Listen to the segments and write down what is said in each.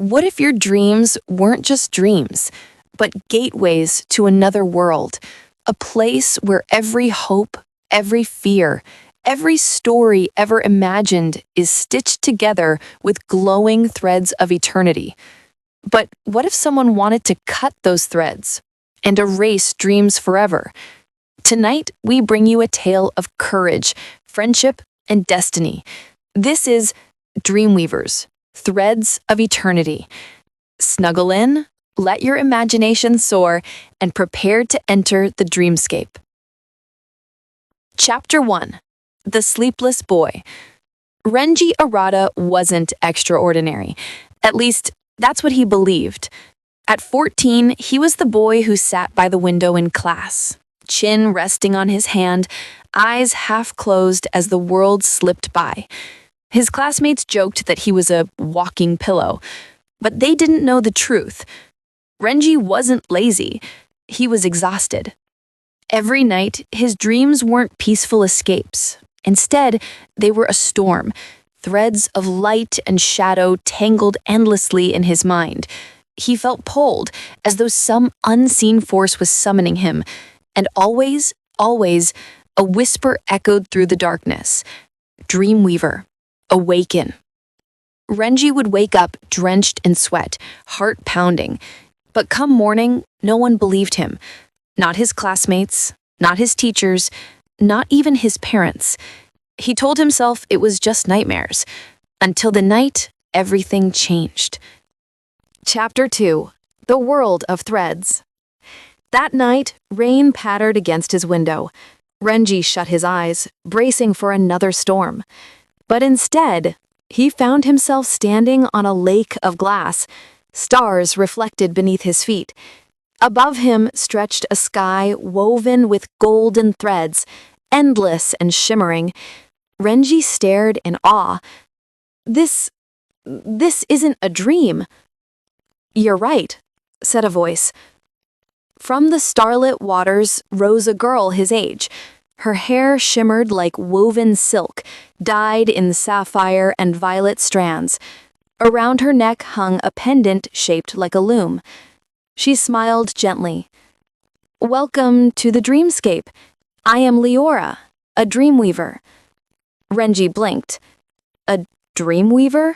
What if your dreams weren't just dreams, but gateways to another world, a place where every hope, every fear, every story ever imagined is stitched together with glowing threads of eternity? But what if someone wanted to cut those threads and erase dreams forever? Tonight, we bring you a tale of courage, friendship, and destiny. This is Dreamweavers, Threads of Eternity. Snuggle in, let your imagination soar, and prepare to enter the dreamscape. Chapter 1. The Sleepless Boy. Renji Arata wasn't extraordinary. At least, that's what he believed. At 14, he was the boy who sat by the window in class, chin resting on his hand, eyes half closed as the world slipped by. His classmates joked that he was a walking pillow, but they didn't know the truth. Renji wasn't lazy. He was exhausted. Every night, his dreams weren't peaceful escapes. Instead, they were a storm. Threads of light and shadow tangled endlessly in his mind. He felt pulled, as though some unseen force was summoning him, and always, a whisper echoed through the darkness. Dreamweaver, awaken. Renji would wake up drenched in sweat, heart pounding. But come morning, no one believed him. Not his classmates, not his teachers, not even his parents. He told himself it was just nightmares. Until the night, everything changed. Chapter 2. The World of Threads. That night, rain pattered against his window. Renji shut his eyes, bracing for another storm. But instead, he found himself standing on a lake of glass, stars reflected beneath his feet. Above him stretched a sky woven with golden threads, endless and shimmering. Renji stared in awe. This isn't a dream. You're right, said a voice. From the starlit waters rose a girl his age. Her hair shimmered like woven silk, dyed in sapphire and violet strands. Around her neck hung a pendant shaped like a loom. She smiled gently. Welcome to the Dreamscape. I am Liora, a Dreamweaver. Renji blinked. A Dreamweaver?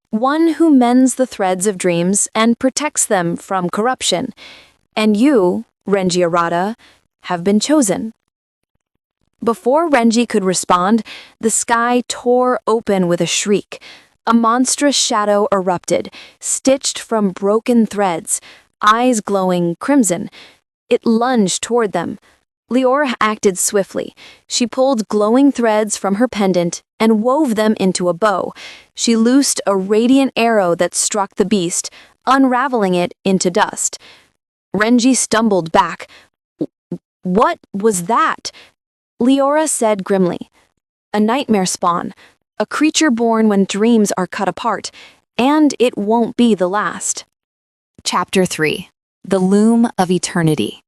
One who mends the threads of dreams and protects them from corruption. And you, Renji Arata, have been chosen. Before Renji could respond, the sky tore open with a shriek. A monstrous shadow erupted, stitched from broken threads, eyes glowing crimson. It lunged toward them. Liora acted swiftly. She pulled glowing threads from her pendant and wove them into a bow. She loosed a radiant arrow that struck the beast, unraveling it into dust. Renji stumbled back. What was that? Liora said grimly. A nightmare spawn. A creature born when dreams are cut apart, and it won't be the last. Chapter 3. The Loom of Eternity.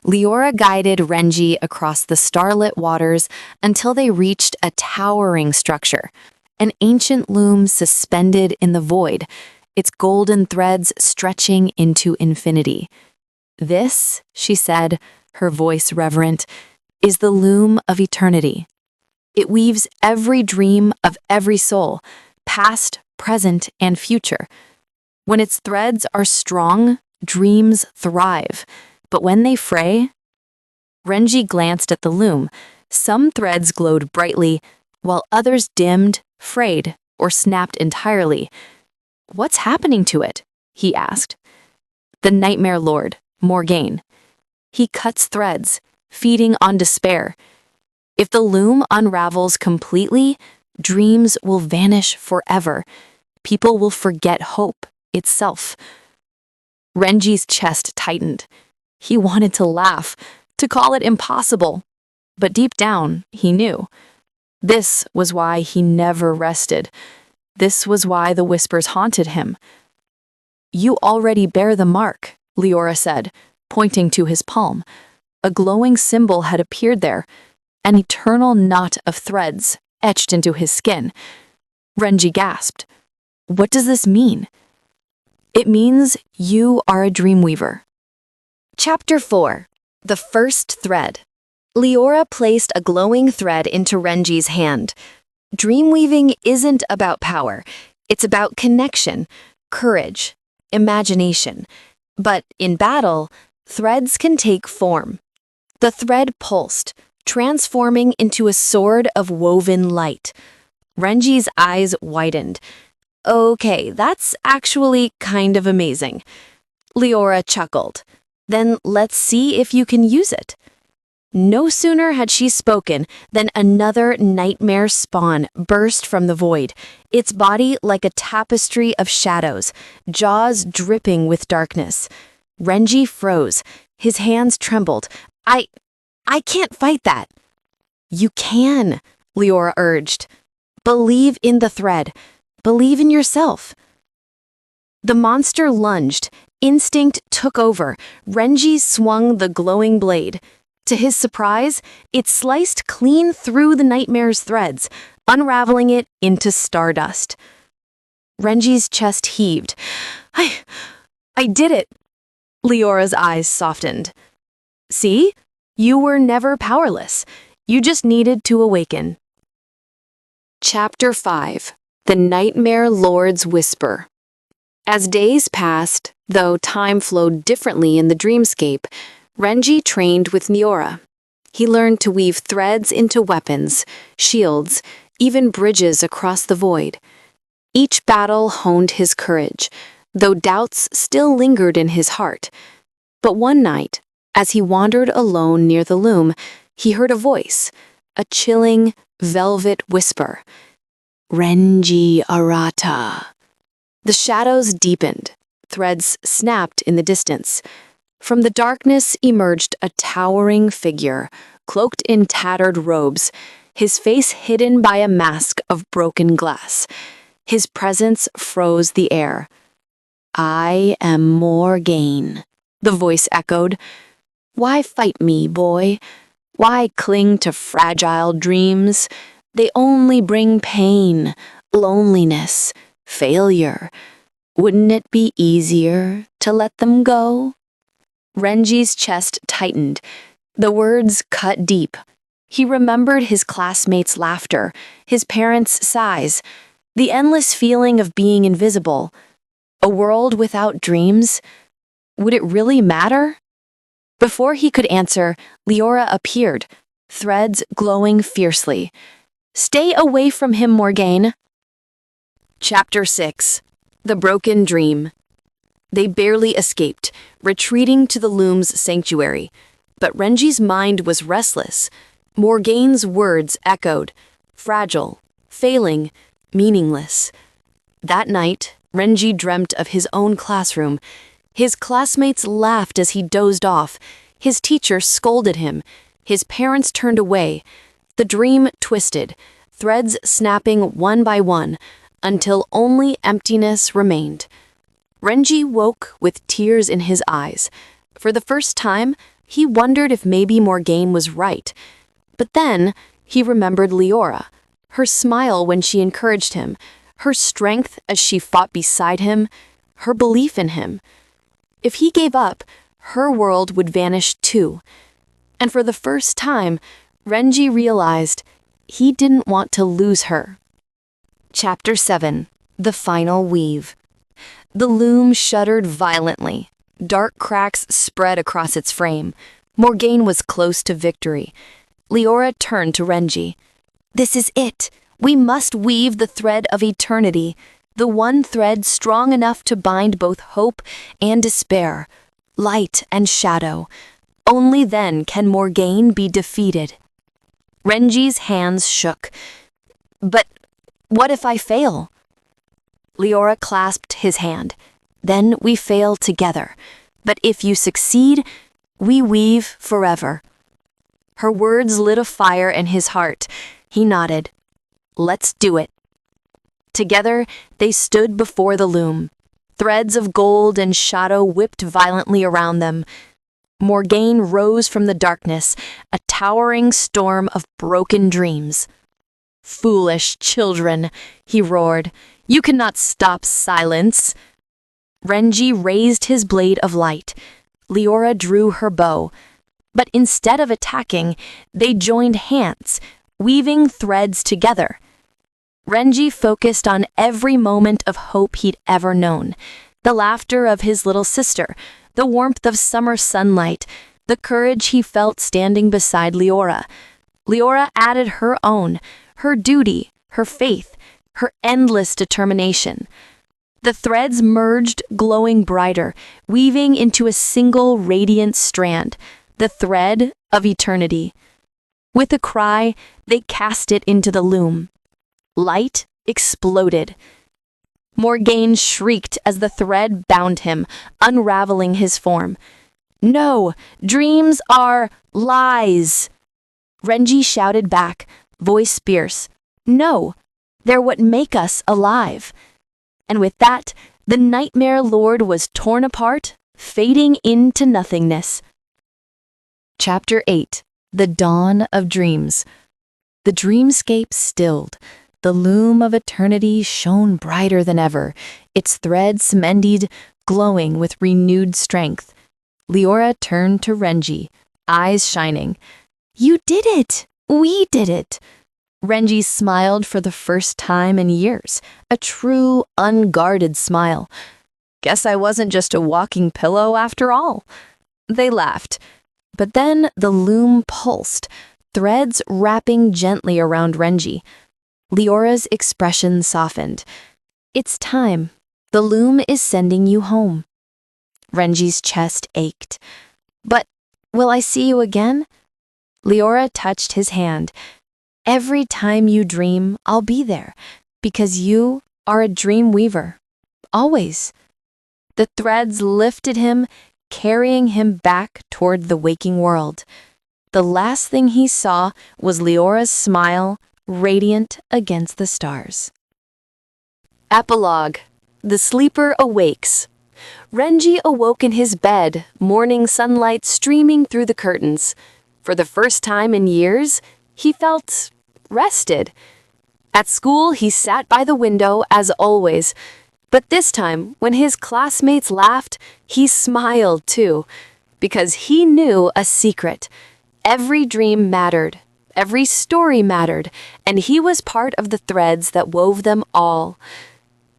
Liora guided Renji across the starlit waters until they reached a towering structure, an ancient loom suspended in the void, its golden threads stretching into infinity. This, she said, her voice reverent, is the Loom of Eternity. It weaves every dream of every soul, past, present, and future. When its threads are strong, dreams thrive. But when they fray... Renji glanced at the loom. Some threads glowed brightly, while others dimmed, frayed, or snapped entirely. What's happening to it? He asked. The Nightmare Lord, Morghane. He cuts threads, feeding on despair. If the loom unravels completely, dreams will vanish forever. People will forget hope itself. Renji's chest tightened. He wanted to laugh, to call it impossible. But deep down, he knew. This was why he never rested. This was why the whispers haunted him. You already bear the mark, Liora said, pointing to his palm. A glowing symbol had appeared there, an eternal knot of threads etched into his skin. Renji gasped. What does this mean? It means you are a Dreamweaver. Chapter 4. The First Thread. Liora placed a glowing thread into Renji's hand. Dreamweaving isn't about power. It's about connection, courage, imagination. But in battle, threads can take form. The thread pulsed, transforming into a sword of woven light. Renji's eyes widened. Okay, that's actually kind of amazing. Liora chuckled. Then let's see if you can use it. No sooner had she spoken than another nightmare spawn burst from the void, its body like a tapestry of shadows, jaws dripping with darkness. Renji froze. His hands trembled. I can't fight that. You can, Liora urged. Believe in the thread. Believe in yourself. The monster lunged. Instinct took over. Renji swung the glowing blade. To his surprise, it sliced clean through the nightmare's threads, unraveling it into stardust. Renji's chest heaved. I did it. Leora's eyes softened. See? You were never powerless. You just needed to awaken. Chapter 5. The Nightmare Lord's Whisper. As days passed, though time flowed differently in the Dreamscape, Renji trained with Liora. He learned to weave threads into weapons, shields, even bridges across the void. Each battle honed his courage, though doubts still lingered in his heart. But one night, as he wandered alone near the loom, he heard a voice, a chilling, velvet whisper. Renji Arata. The shadows deepened. Threads snapped in the distance. From the darkness emerged a towering figure, cloaked in tattered robes, his face hidden by a mask of broken glass. His presence froze the air. I am Morghane, the voice echoed. Why fight me, boy? Why cling to fragile dreams? They only bring pain, loneliness, failure. Wouldn't it be easier to let them go? Renji's chest tightened. The words cut deep. He remembered his classmates' laughter, his parents' sighs, the endless feeling of being invisible. A world without dreams? Would it really matter? Before he could answer, Liora appeared, threads glowing fiercely. Stay away from him, Morghane. Chapter 6. The Broken Dream. They barely escaped, retreating to the loom's sanctuary. But Renji's mind was restless. Morghane's words echoed, fragile, failing, meaningless. That night, Renji dreamt of his own classroom. His classmates laughed as he dozed off. His teacher scolded him. His parents turned away. The dream twisted, threads snapping one by one, until only emptiness remained. Renji woke with tears in his eyes. For the first time, he wondered if maybe Morghane was right. But then, he remembered Liora, her smile when she encouraged him, her strength as she fought beside him, her belief in him. If he gave up, her world would vanish too. And for the first time, Renji realized he didn't want to lose her. Chapter 7. The Final Weave. The loom shuddered violently. Dark cracks spread across its frame. Morghane was close to victory. Liora turned to Renji. This is it. We must weave the thread of eternity, the one thread strong enough to bind both hope and despair, light and shadow. Only then can Morghane be defeated. Renji's hands shook. But what if I fail? Liora clasped his hand. Then we fail together. But if you succeed, we weave forever. Her words lit a fire in his heart. He nodded. Let's do it. Together, they stood before the loom. Threads of gold and shadow whipped violently around them. Morghane rose from the darkness, a towering storm of broken dreams. Foolish children, he roared. You cannot stop silence. Renji raised his blade of light. Liora drew her bow. But instead of attacking, they joined hands, weaving threads together. Renji focused on every moment of hope he'd ever known. The laughter of his little sister, the warmth of summer sunlight, the courage he felt standing beside Liora. Liora added her own, her duty, her faith, her endless determination. The threads merged, glowing brighter, weaving into a single radiant strand, the thread of eternity. With a cry, they cast it into the loom. Light exploded. Morghane shrieked as the thread bound him, unraveling his form. No, dreams are lies. Renji shouted back, voice fierce. No, they're what make us alive. And with that, the nightmare lord was torn apart, fading into nothingness. Chapter 8. The Dawn of Dreams. The dreamscape stilled. The loom of eternity shone brighter than ever, its threads mended, glowing with renewed strength. Liora turned to Renji, eyes shining. You did it! We did it! Renji smiled for the first time in years, a true, unguarded smile. Guess I wasn't just a walking pillow after all. They laughed. But then the loom pulsed, threads wrapping gently around Renji. Liora's expression softened. It's time. The loom is sending you home. Renji's chest ached. But will I see you again? Liora touched his hand. Every time you dream, I'll be there, because you are a Dreamweaver. Always. The threads lifted him, carrying him back toward the waking world. The last thing he saw was Liora's smile, radiant against the stars. Epilogue. The sleeper awakes. Renji awoke in his bed, morning sunlight streaming through the curtains. For the first time in years, he felt rested. At school, he sat by the window as always. But this time, when his classmates laughed, he smiled too, because he knew a secret. Every dream mattered, every story mattered, and he was part of the threads that wove them all.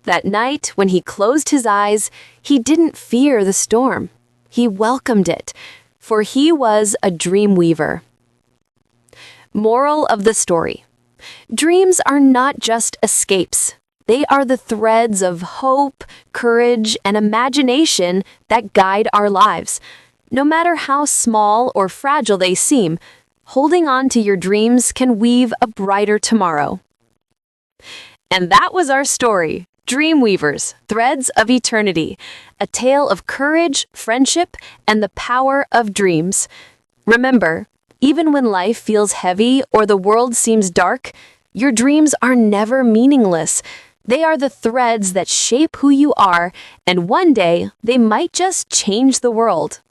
That night, when he closed his eyes, he didn't fear the storm. He welcomed it, for he was a Dreamweaver. Moral of the story. Dreams are not just escapes. They are the threads of hope, courage, and imagination that guide our lives. No matter how small or fragile they seem, holding on to your dreams can weave a brighter tomorrow. And that was our story, Dreamweavers, Threads of Eternity, a tale of courage, friendship, and the power of dreams. Remember, even when life feels heavy or the world seems dark, your dreams are never meaningless. They are the threads that shape who you are, and one day they might just change the world.